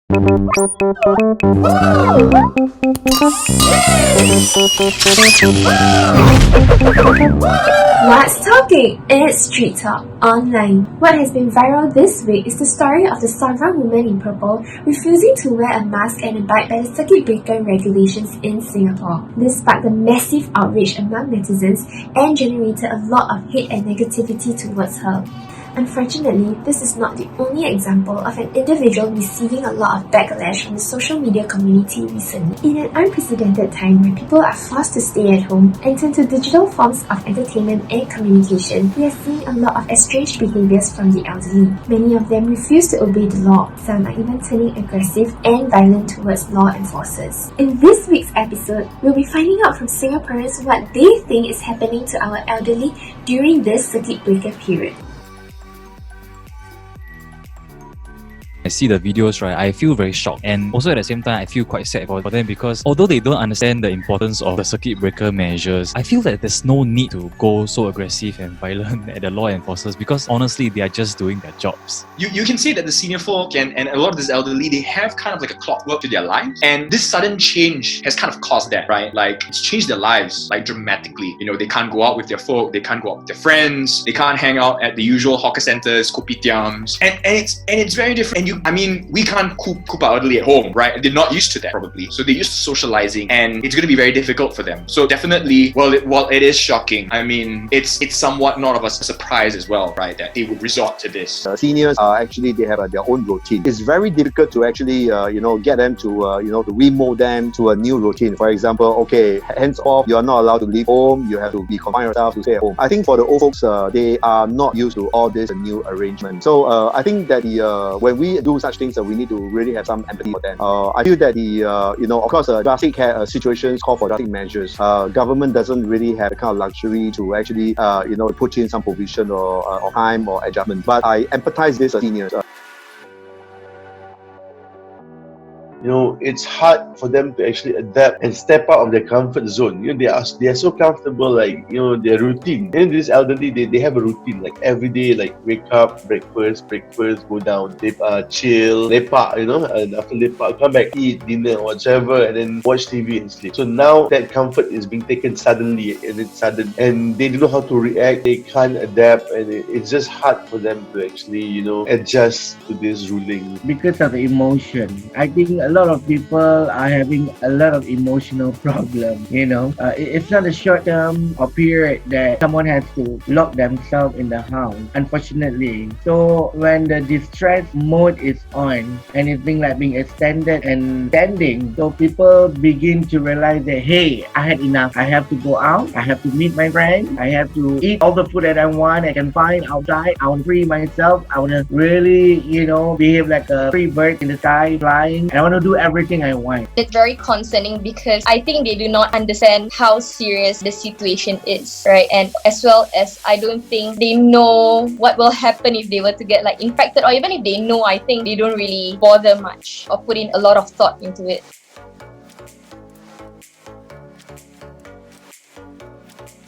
What's talking? It's Street Talk Online. What has been viral this week is the story of the sovereign woman in purple refusing to wear a mask and abide by the circuit breaker regulations in Singapore. This sparked a massive outrage among netizens and generated a lot of hate and negativity towards her. Unfortunately, this is not the only example of an individual receiving a lot of backlash from the social media community recently. In an unprecedented time where people are forced to stay at home and turn to digital forms of entertainment and communication, we are seeing a lot of estranged behaviors from the elderly. Many of them refuse to obey the law. Some are even turning aggressive and violent towards law enforcers. In this week's episode, we'll be finding out from Singaporeans what they think is happening to our elderly during this circuit breaker period. I see the videos, right, I feel very shocked, and also at the same time I feel quite sad for them, because although they don't understand the importance of the circuit breaker measures, I feel that there's no need to go so aggressive and violent at the law enforcers, because honestly they are just doing their jobs. You can see that the senior folk and a lot of this elderly, they have kind of like a clockwork to their lives, and this sudden change has kind of caused that, right? Like, it's changed their lives like dramatically. You know, they can't go out with their folk, they can't go out with their friends, they can't hang out at the usual hawker centers, kopitiams, and it's very different. And we can't coop our elderly at home, right? They're not used to that probably, so they're used to socializing, and it's going to be very difficult for them. So definitely, while it is shocking, it's somewhat not of a surprise as well, right, that they would resort to this. Seniors are actually, they have their own routine. It's very difficult to actually get them to to remold them to a new routine. For example, okay, hands off, you are not allowed to leave home, you have to be confined yourself to stay at home. I think for the old folks, they are not used to all this new arrangement. So I think that when we do such things, we need to really have some empathy for them. I feel that of course, drastic situations call for drastic measures. Government doesn't really have the kind of luxury to actually put in some provision or time or adjustment. But I empathize with seniors. It's hard for them to actually adapt and step out of their comfort zone. They are so comfortable, like, their routine. And this elderly, they have a routine, like every day, like wake up, breakfast, go down, chill, lepak, and after lepak, come back, eat dinner, whatever, and then watch TV and sleep. So now that comfort is being taken suddenly, and it's sudden, and they don't know how to react, they can't adapt, and it's just hard for them to actually, adjust to this ruling. Because of emotion, I think a lot of people are having a lot of emotional problems. It's not a short term or period that someone has to lock themselves in the house, unfortunately. So when the distress mode is on and it's being extended and standing, so people begin to realize that, hey, I had enough. I have to go out, I have to meet my friends, I have to eat all the food that I want, I can find outside, I want to free myself, I want to really behave like a free bird in the sky flying, and I want to do everything I want. It's very concerning because I think they do not understand how serious the situation is, right? And as well as I don't think they know what will happen if they were to get infected, or even if they know, I think they don't really bother much or put in a lot of thought into it.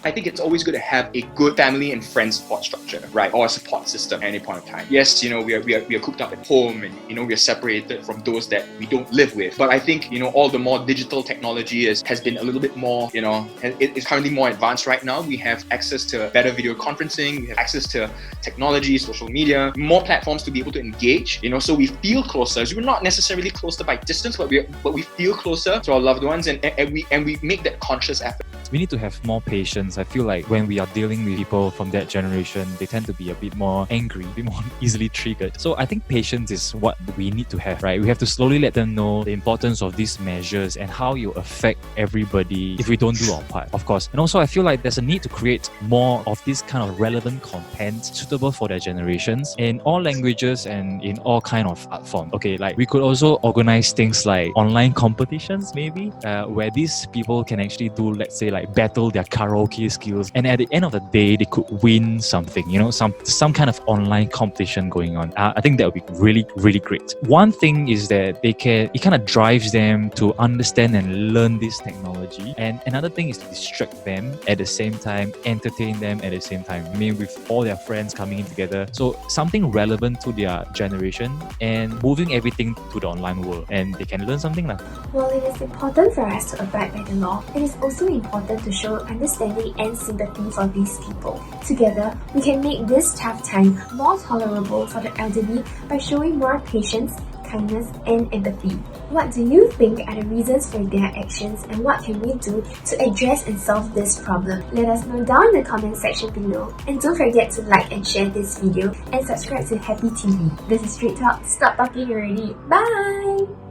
I think it's always good to have a good family and friend support structure, right? Or a support system at any point of time. Yes, we are cooped up at home, and we are separated from those that we don't live with. But I think, all the more digital technology has been a little bit more, it's currently more advanced right now. We have access to better video conferencing, we have access to technology, social media, more platforms to be able to engage, so we feel closer. So we're not necessarily closer by distance, but we feel closer to our loved ones, and we make that conscious effort. We need to have more patience. I feel like when we are dealing with people from that generation, they tend to be a bit more angry, a bit more easily triggered. So I think patience is what we need to have, right? We have to slowly let them know the importance of these measures and how you affect everybody if we don't do our part, of course. And also I feel like there's a need to create more of this kind of relevant content suitable for their generations in all languages and in all kind of art form. Okay, we could also organize things like online competitions maybe, where these people can actually do, let's say, like battle their karaoke skills, and at the end of the day they could win something, you know, some kind of online competition going on. I think that would be really, really great. One thing is that it kind of drives them to understand and learn this technology, and another thing is to distract them at the same time, entertain them at the same time. I mean, with all their friends coming in together, so something relevant to their generation and moving everything to the online world, and they can learn something like. While it is important for us to abide by the law, it is also important to show understanding and sympathy for these people. Together, we can make this tough time more tolerable for the elderly by showing more patience, kindness, and empathy. What do you think are the reasons for their actions, and what can we do to address and solve this problem? Let us know down in the comment section below, and don't forget to like and share this video and subscribe to Happy TV. This is Street Talk. Stop talking already. Bye!